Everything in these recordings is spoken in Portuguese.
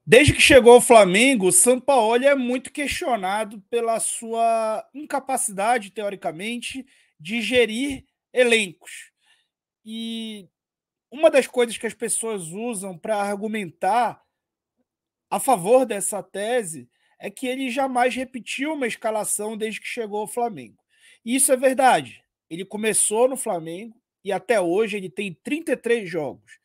Desde que chegou ao Flamengo, o Sampaoli é muito questionado pela sua incapacidade, teoricamente, de gerir elencos. E uma das coisas que as pessoas usam para argumentar a favor dessa tese é que ele jamais repetiu uma escalação desde que chegou ao Flamengo. E isso é verdade. Ele começou no Flamengo e até hoje ele tem 33 jogos.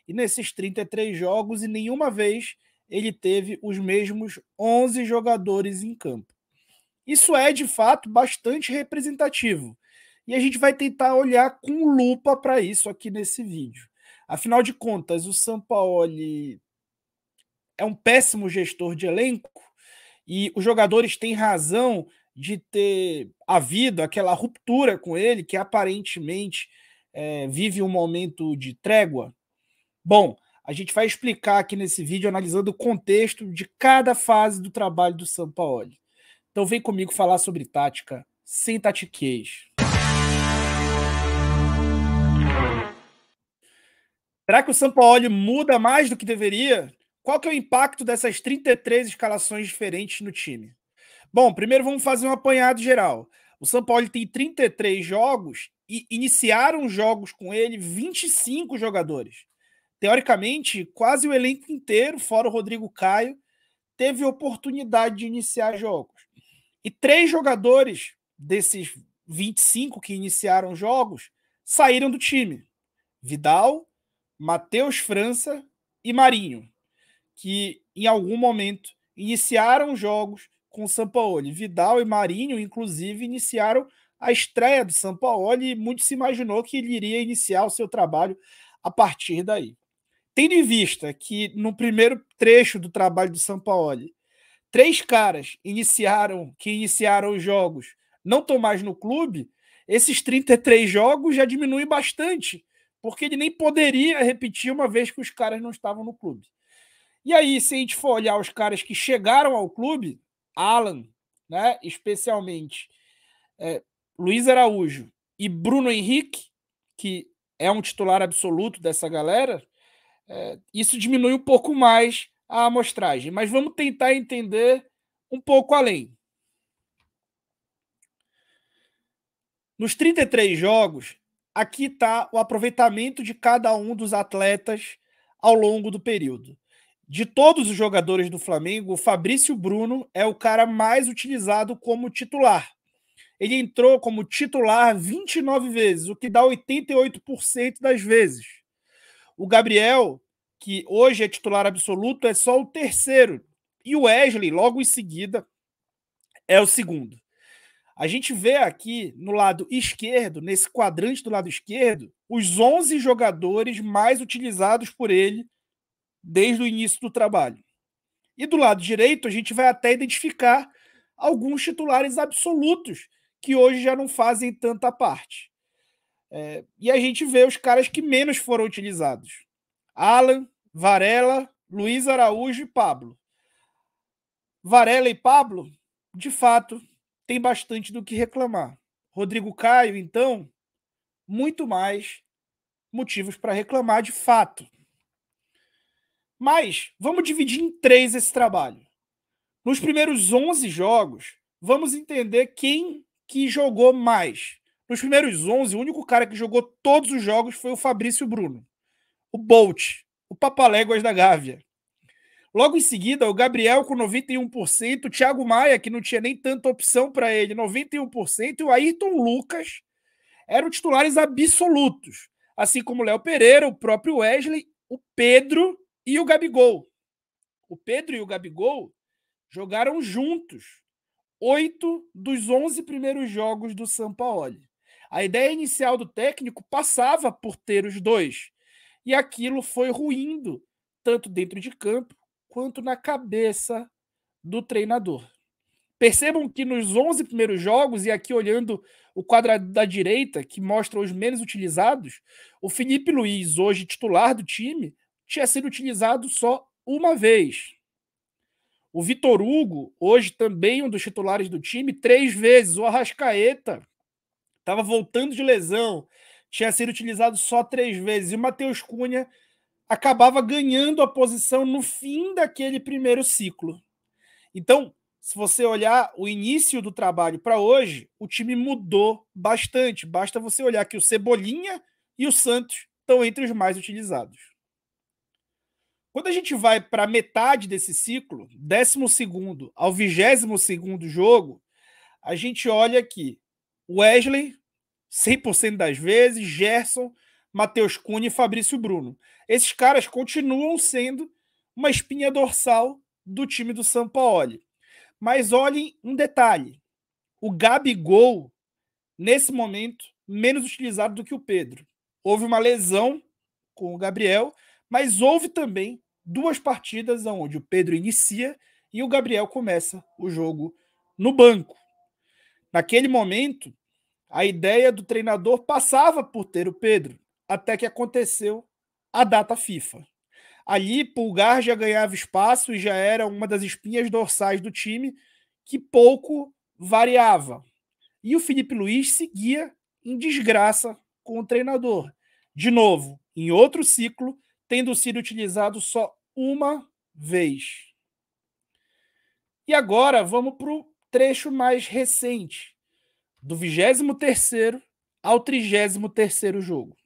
E nesses 33 jogos, e nenhuma vez ele teve os mesmos 11 jogadores em campo. Isso é, de fato, bastante representativo. E a gente vai tentar olhar com lupa para isso aqui nesse vídeo. Afinal de contas, o Sampaoli é um péssimo gestor de elenco e os jogadores têm razão de ter havido aquela ruptura com ele, que aparentemente vive um momento de trégua. Bom, a gente vai explicar aqui nesse vídeo, analisando o contexto de cada fase do trabalho do Sampaoli. Então vem comigo falar sobre tática, sem tatiquez. Será que o Sampaoli muda mais do que deveria? Qual que é o impacto dessas 33 escalações diferentes no time? Bom, primeiro vamos fazer um apanhado geral. O Sampaoli tem 33 jogos e iniciaram jogos com ele 25 jogadores. Teoricamente, quase o elenco inteiro, fora o Rodrigo Caio, teve oportunidade de iniciar jogos. E 3 jogadores desses 25 que iniciaram jogos saíram do time. Vidal, Matheus França e Marinho, que em algum momento iniciaram jogos com o Sampaoli. Vidal e Marinho, inclusive, iniciaram a estreia do Sampaoli e muito se imaginou que ele iria iniciar o seu trabalho a partir daí. Tendo em vista que no primeiro trecho do trabalho do Sampaoli, 3 caras que iniciaram os jogos não estão mais no clube, esses 33 jogos já diminuem bastante, porque ele nem poderia repetir uma vez que os caras não estavam no clube. E aí, se a gente for olhar os caras que chegaram ao clube, Alan, né, especialmente Luiz Araújo e Bruno Henrique, que é um titular absoluto dessa galera, isso diminui um pouco mais a amostragem. Mas vamos tentar entender um pouco além. Nos 33 jogos, aqui está o aproveitamento de cada um dos atletas ao longo do período. De todos os jogadores do Flamengo, o Fabrício Bruno é o cara mais utilizado como titular. Ele entrou como titular 29 vezes, o que dá 88% das vezes. O Gabriel, que hoje é titular absoluto, é só o terceiro. E o Wesley, logo em seguida, é o segundo. A gente vê aqui no lado esquerdo, nesse quadrante do lado esquerdo, os 11 jogadores mais utilizados por ele desde o início do trabalho. E do lado direito, a gente vai até identificar alguns titulares absolutos que hoje já não fazem tanta parte. E a gente vê os caras que menos foram utilizados. Alan, Varela, Luiz Araújo e Pablo. Varela e Pablo, de fato, tem bastante do que reclamar. Rodrigo Caio, então, muito mais motivos para reclamar de fato. Mas vamos dividir em 3 esse trabalho. Nos primeiros 11 jogos, vamos entender quem que jogou mais. Nos primeiros 11, o único cara que jogou todos os jogos foi o Fabrício Bruno. O Bolt, o Papaléguas da Gávea. Logo em seguida, o Gabriel com 91%, o Thiago Maia, que não tinha nem tanta opção para ele, 91%, e o Ayrton Lucas eram titulares absolutos. Assim como o Léo Pereira, o próprio Wesley, o Pedro e o Gabigol. O Pedro e o Gabigol jogaram juntos 8 dos 11 primeiros jogos do Sampaoli. A ideia inicial do técnico passava por ter os dois. E aquilo foi ruindo, tanto dentro de campo quanto na cabeça do treinador. Percebam que nos 11 primeiros jogos, e aqui olhando o quadrado da direita, que mostra os menos utilizados, o Felipe Luiz, hoje titular do time, tinha sido utilizado só uma vez. O Vitor Hugo, hoje também um dos titulares do time, 3 vezes. O Arrascaeta estava voltando de lesão, tinha sido utilizado só 3 vezes. E o Matheus Cunha acabava ganhando a posição no fim daquele primeiro ciclo. Então, se você olhar o início do trabalho para hoje, o time mudou bastante. Basta você olhar que o Cebolinha e o Santos estão entre os mais utilizados. Quando a gente vai para a metade desse ciclo, 12º ao 22º jogo, a gente olha aqui Wesley, 100% das vezes, Gerson, Matheus Cunha e Fabrício Bruno. Esses caras continuam sendo uma espinha dorsal do time do Sampaoli. Mas olhem um detalhe. O Gabigol, nesse momento, menos utilizado do que o Pedro. Houve uma lesão com o Gabriel, mas houve também 2 partidas onde o Pedro inicia e o Gabriel começa o jogo no banco. Naquele momento, a ideia do treinador passava por ter o Pedro, até que aconteceu a data FIFA. Ali, Pulgar já ganhava espaço e já era uma das espinhas dorsais do time que pouco variava. E o Felipe Luiz seguia em desgraça com o treinador. De novo, em outro ciclo, tendo sido utilizado só uma vez. E agora vamos para o trecho mais recente, do 23º ao 33º jogo.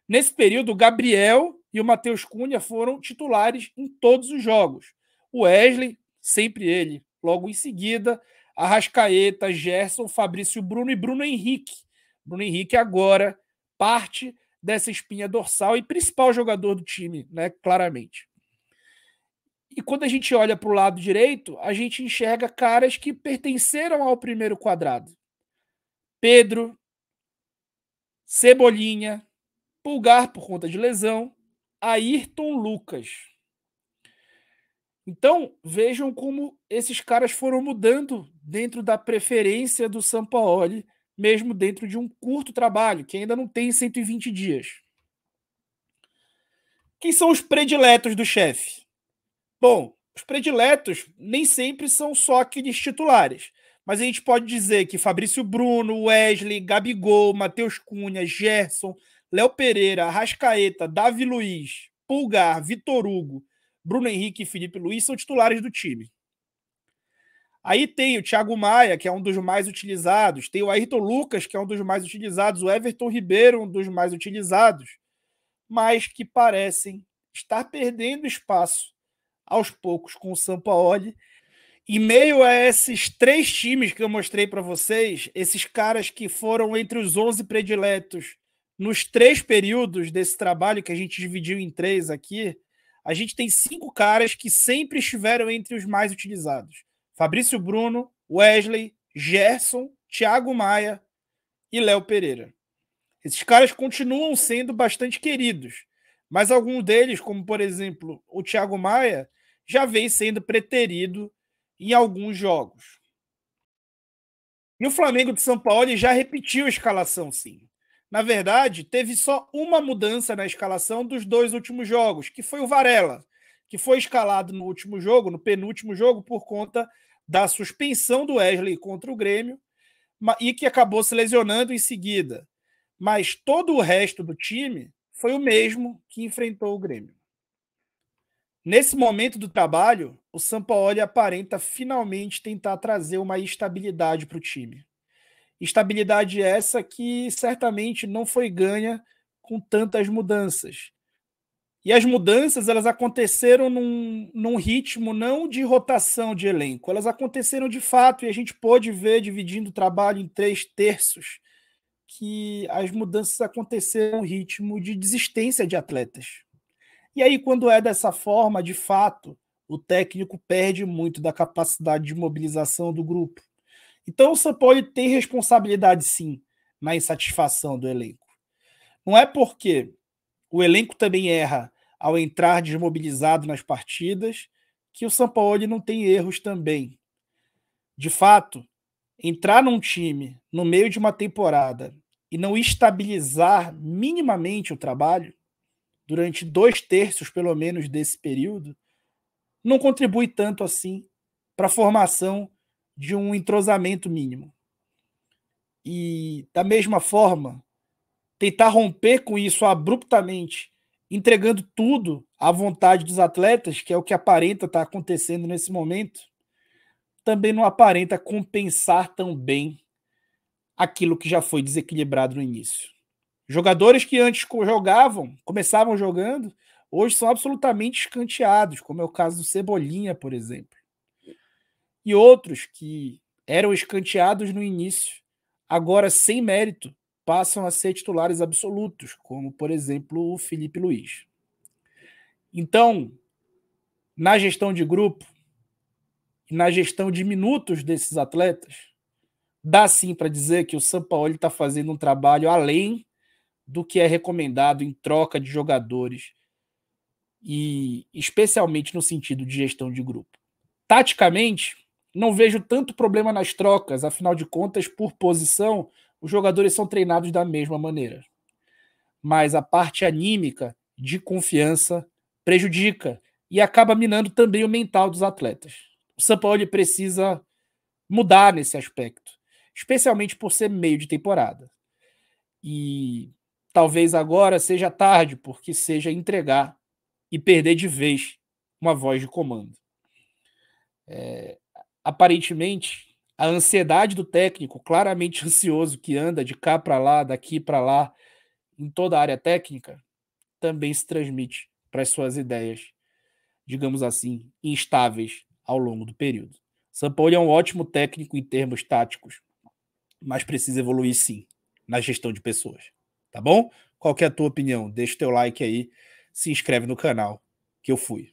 Nesse período, o Gabriel e o Matheus Cunha foram titulares em todos os jogos. O Wesley, sempre ele. Logo em seguida, Arrascaeta, Gerson, Fabrício Bruno e Bruno Henrique. Bruno Henrique agora parte dessa espinha dorsal e principal jogador do time, né? Claramente. E quando a gente olha para o lado direito, a gente enxerga caras que pertenceram ao primeiro quadrado. Pedro, Cebolinha, Pulgar por conta de lesão, Ayrton Lucas. Então, vejam como esses caras foram mudando dentro da preferência do Sampaoli, mesmo dentro de um curto trabalho, que ainda não tem 120 dias. Quem são os prediletos do chefe? Bom, os prediletos nem sempre são só aqueles titulares, mas a gente pode dizer que Fabrício Bruno, Wesley, Gabigol, Matheus Cunha, Gerson, Léo Pereira, Arrascaeta, Davi Luiz, Pulgar, Vitor Hugo, Bruno Henrique e Felipe Luiz são titulares do time. Aí tem o Thiago Maia, que é um dos mais utilizados, tem o Ayrton Lucas, que é um dos mais utilizados, o Everton Ribeiro, um dos mais utilizados, mas que parecem estar perdendo espaço aos poucos com o Sampaoli. Em meio a esses 3 times que eu mostrei para vocês, esses caras que foram entre os 11 prediletos nos 3 períodos desse trabalho, que a gente dividiu em 3 aqui, a gente tem 5 caras que sempre estiveram entre os mais utilizados. Fabrício Bruno, Wesley, Gerson, Thiago Maia e Léo Pereira. Esses caras continuam sendo bastante queridos, mas alguns deles, como por exemplo o Thiago Maia, já vem sendo preterido em alguns jogos. E o Flamengo de São Paulo já repetiu a escalação, sim. Na verdade, teve só uma mudança na escalação dos 2 últimos jogos, que foi o Varela, que foi escalado no último jogo, no penúltimo jogo, por conta da suspensão do Wesley contra o Grêmio, e que acabou se lesionando em seguida. Mas todo o resto do time foi o mesmo que enfrentou o Grêmio. Nesse momento do trabalho, o Sampaoli aparenta finalmente tentar trazer uma estabilidade para o time. Estabilidade essa que certamente não foi ganha com tantas mudanças. E as mudanças elas aconteceram num ritmo não de rotação de elenco, elas aconteceram de fato e a gente pôde ver, dividindo o trabalho em 3 terços, que as mudanças aconteceram no ritmo de desistência de atletas. E aí, quando é dessa forma, de fato, o técnico perde muito da capacidade de mobilização do grupo. Então, o Sampaoli tem responsabilidade, sim, na insatisfação do elenco. Não é porque o elenco também erra ao entrar desmobilizado nas partidas que o Sampaoli não tem erros também. De fato, entrar num time no meio de uma temporada e não estabilizar minimamente o trabalho, durante 2 terços, pelo menos, desse período, não contribui tanto assim para a formação de um entrosamento mínimo. E, da mesma forma, tentar romper com isso abruptamente entregando tudo à vontade dos atletas, que é o que aparenta estar acontecendo nesse momento, também não aparenta compensar tão bem aquilo que já foi desequilibrado no início. Jogadores que antes começavam jogando, hoje são absolutamente escanteados, como é o caso do Cebolinha, por exemplo. E outros que eram escanteados no início, agora sem mérito, passam a ser titulares absolutos, como, por exemplo, o Felipe Luiz. Então, na gestão de grupo e na gestão de minutos desses atletas, dá sim para dizer que o Sampaoli está fazendo um trabalho além do que é recomendado em troca de jogadores e especialmente no sentido de gestão de grupo. Taticamente, não vejo tanto problema nas trocas, afinal de contas, por posição, os jogadores são treinados da mesma maneira. Mas a parte anímica, de confiança, prejudica e acaba minando também o mental dos atletas. O Sampaoli precisa mudar nesse aspecto, especialmente por ser meio de temporada. E talvez agora seja tarde, porque seja entregar e perder de vez uma voz de comando. Aparentemente, a ansiedade do técnico, claramente ansioso, que anda de cá para lá, daqui para lá, em toda a área técnica, também se transmite para as suas ideias, digamos assim, instáveis ao longo do período. Sampaoli é um ótimo técnico em termos táticos, mas precisa evoluir sim na gestão de pessoas. Tá bom? Qual que é a tua opinião? Deixa o teu like aí, se inscreve no canal, que eu fui.